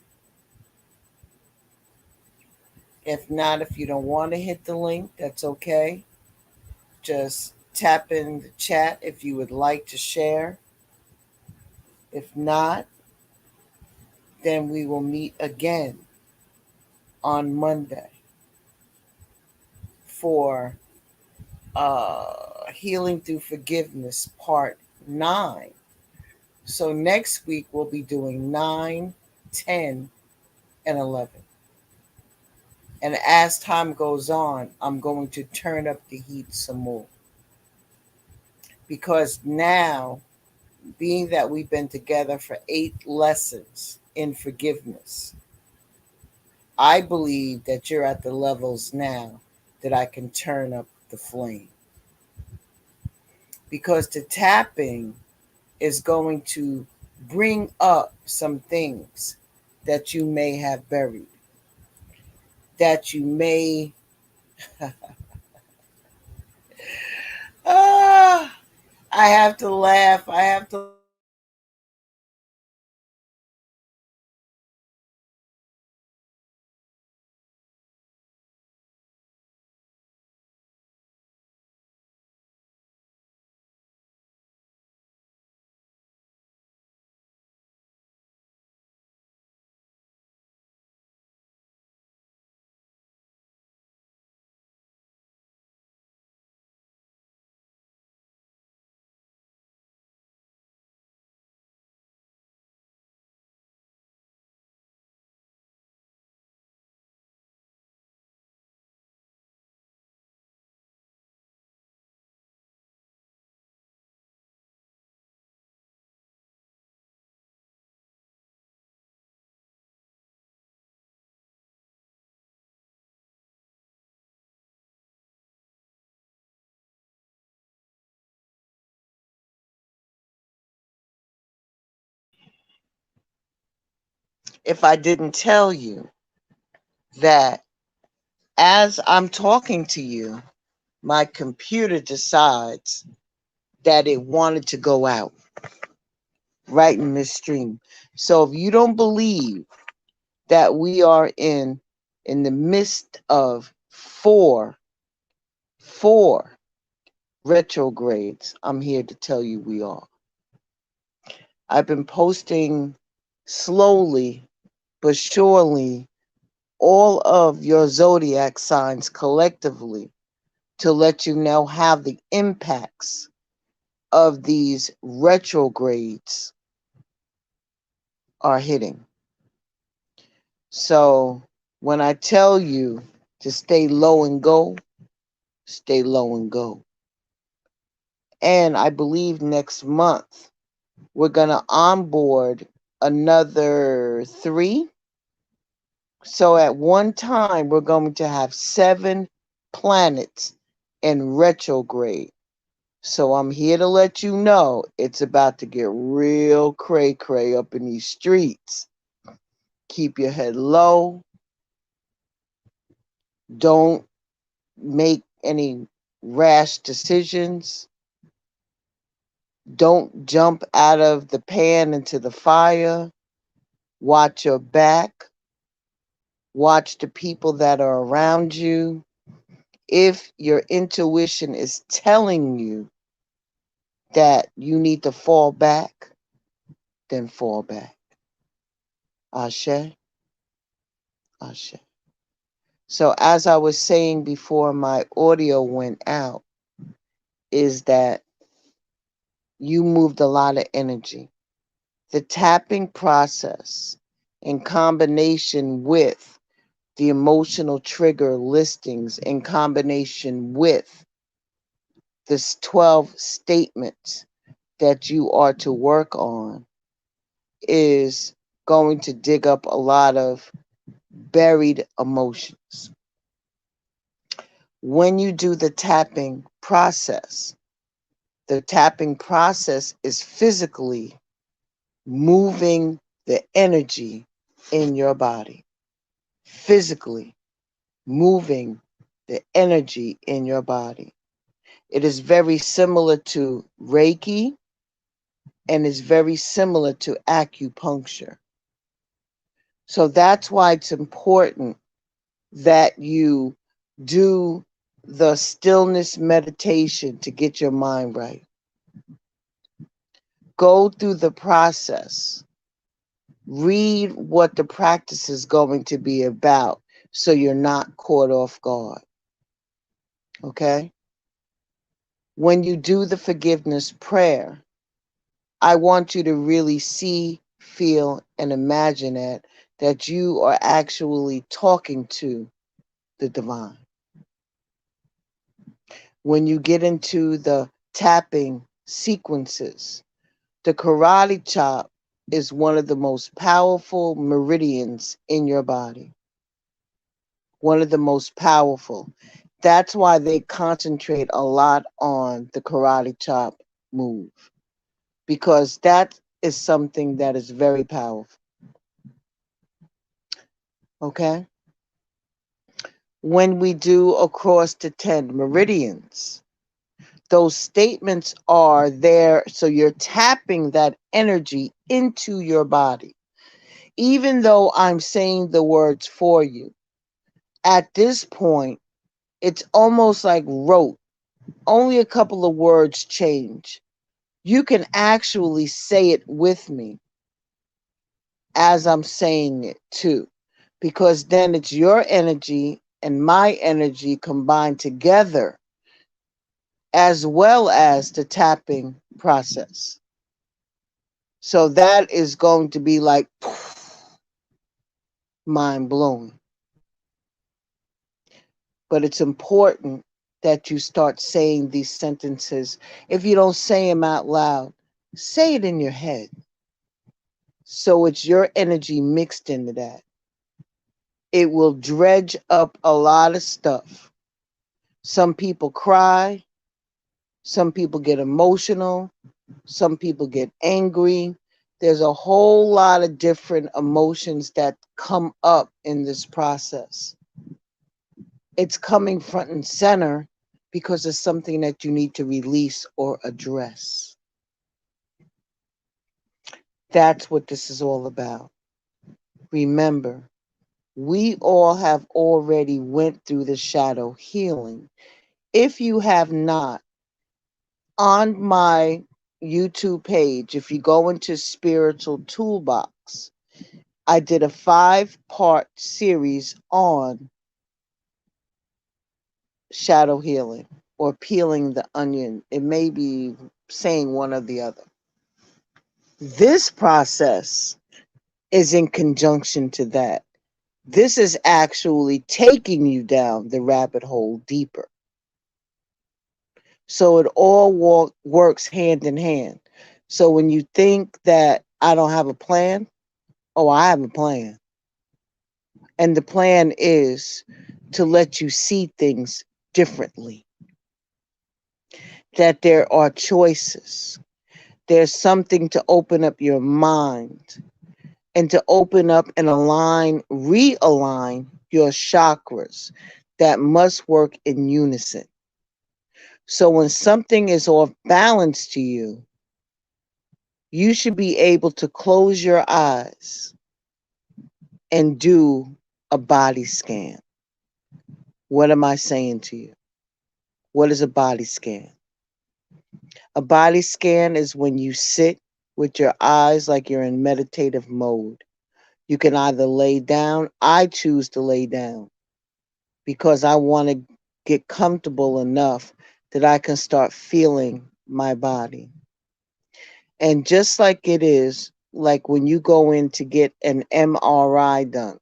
If not, if you don't want to hit the link, that's okay. Just tap in the chat if you would like to share. If not, then we will meet again on Monday for Healing Through Forgiveness Part 9. So next week we'll be doing 9, 10, and 11. And as time goes on, I'm going to turn up the heat some more. Because now, being that we've been together for 8 lessons in forgiveness, I believe that you're at the levels now that I can turn up the flame. Because the tapping is going to bring up some things that you may have buried, that you may ah, I have to laugh. I have to laugh because if I didn't tell you that as I'm talking to you, my computer decides that it wanted to go out right in this stream. So if you don't believe that we are in the midst of four retrogrades, I'm here to tell you we are. I've been posting slowly but surely all of your zodiac signs collectively to let you know how the impacts of these retrogrades are hitting. So when I tell you to stay low and go, stay low and go. And I believe next month we're going to onboard another 3. So at one time, we're going to have 7 planets in retrograde. So I'm here to let you know it's about to get real cray-cray up in these streets. Keep your head low. Don't make any rash decisions. Don't jump out of the pan into the fire. Watch your back. Watch the people that are around you. If your intuition is telling you that you need to fall back, then fall back. Ashe, Ashe. So, as I was saying before my audio went out, is that you moved a lot of energy. The tapping process, in combination with the emotional trigger listings, in combination with this 12 statements that you are to work on, is going to dig up a lot of buried emotions. When you do the tapping process is physically moving the energy in your body, physically moving the energy in your body. It is very similar to Reiki and is very similar to acupuncture. So that's why it's important that you do the stillness meditation to get your mind right. Go through the process. Read what the practice is going to be about so you're not caught off guard. Okay? When you do the forgiveness prayer, I want you to really see, feel, and imagine that you are actually talking to the divine. When you get into the tapping sequences, the karate chop is one of the most powerful meridians in your body. One of the most powerful. That's why they concentrate a lot on the karate chop move, because that is something that is very powerful. Okay? When we do across the 10 meridians, those statements are there, so you're tapping that energy into your body. Even though I'm saying the words for you, at this point, it's almost like rote. Only a couple of words change. You can actually say it with me as I'm saying it too, because then it's your energy and my energy combined together, as well as the tapping process. So that is going to be like mind blowing. But it's important that you start saying these sentences. If you don't say them out loud, say it in your head. So it's your energy mixed into that. It will dredge up a lot of stuff. Some people cry, some people get emotional, some people get angry. There's a whole lot of different emotions that come up in this process. It's coming front and center because it's something that you need to release or address. That's what this is all about. Remember, we all have already went through the shadow healing. If you have not, on my YouTube page, if you go into Spiritual Toolbox, I did a 5-part series on shadow healing or peeling the onion. It may be saying one or the other. This process is in conjunction to that. This is actually taking you down the rabbit hole deeper. So it all works hand in hand. So when you think that I don't have a plan, oh, I have a plan. And the plan is to let you see things differently. That there are choices. There's something to open up your mind and to open up and realign your chakras. that must work in unison. So when something is off balance to you, you should be able to close your eyes and do a body scan. What am I saying to you? What is a body scan? A body scan is when you sit with your eyes like you're in meditative mode. You can either lay down. I choose to lay down because I want to get comfortable enough that I can start feeling my body. And just like it is, like when you go in to get an MRI done,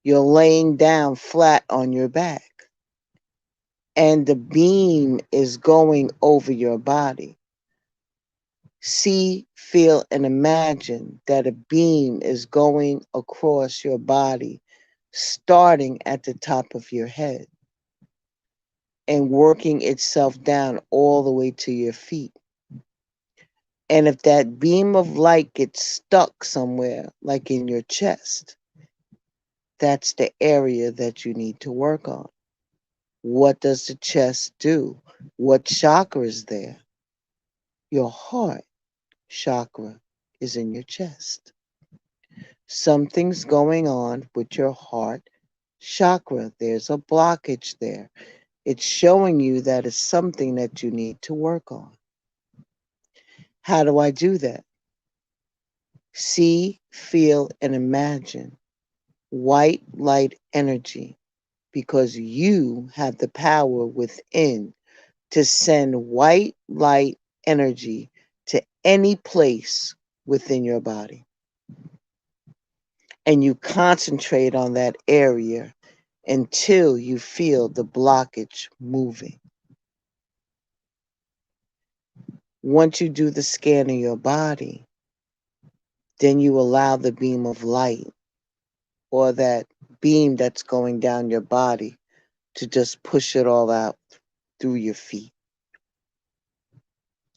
you're laying down flat on your back and the beam is going over your body. See, feel, and imagine that a beam is going across your body, starting at the top of your head and working itself down all the way to your feet. And if that beam of light gets stuck somewhere, like in your chest, that's the area that you need to work on. What does the chest do? What chakra is there? Your heart chakra is in your chest. Something's going on with your heart chakra. There's a blockage there. It's showing you that it's something that you need to work on. How do I do that? See, feel, and imagine white light energy because you have the power within to send white light energy to any place within your body. And you concentrate on that area until you feel the blockage moving. Once you do the scan of your body, then you allow the beam of light or that beam that's going down your body to just push it all out through your feet.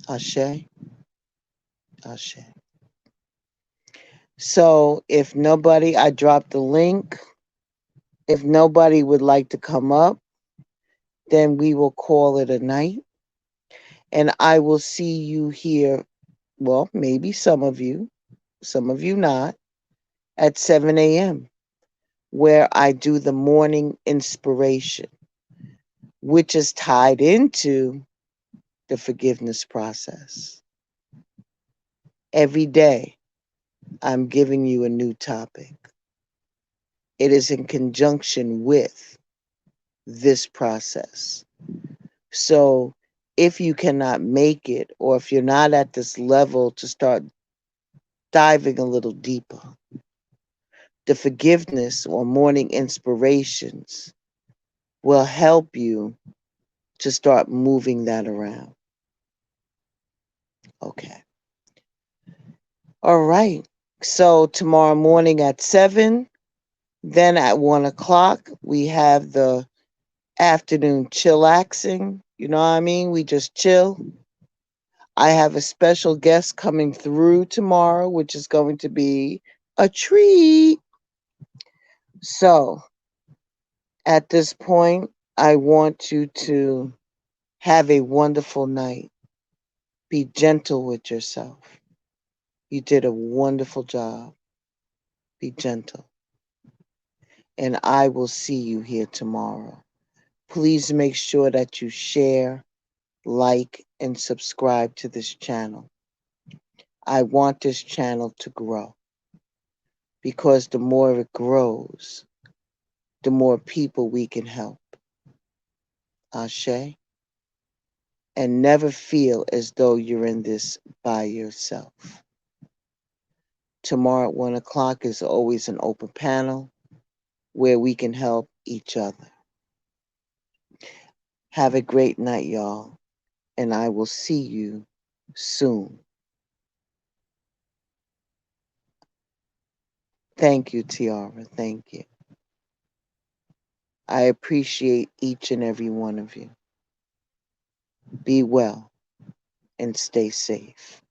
Ashe? Ashe. So if nobody, I dropped the link. If nobody would like to come up, then we will call it a night. And I will see you here, well, maybe some of you not, at 7 a.m., where I do the morning inspiration, which is tied into the forgiveness process. Every day, I'm giving you a new topic. It is in conjunction with this process. So if you cannot make it, or if you're not at this level to start diving a little deeper, the forgiveness or morning inspirations will help you to start moving that around. Okay. All right. So tomorrow morning at 7, then at 1 o'clock, we have the afternoon chillaxing. You know what I mean? We just chill. I have a special guest coming through tomorrow, which is going to be a treat. So at this point, I want you to have a wonderful night. Be gentle with yourself. You did a wonderful job. Be gentle. And I will see you here tomorrow. Please make sure that you share, like, and subscribe to this channel. I want this channel to grow because the more it grows, the more people we can help. Ashe? And never feel as though you're in this by yourself. Tomorrow at 1 o'clock is always an open panel where we can help each other. Have a great night, y'all, and I will see you soon. Thank you, Tiara. Thank you. I appreciate each and every one of you. Be well and stay safe.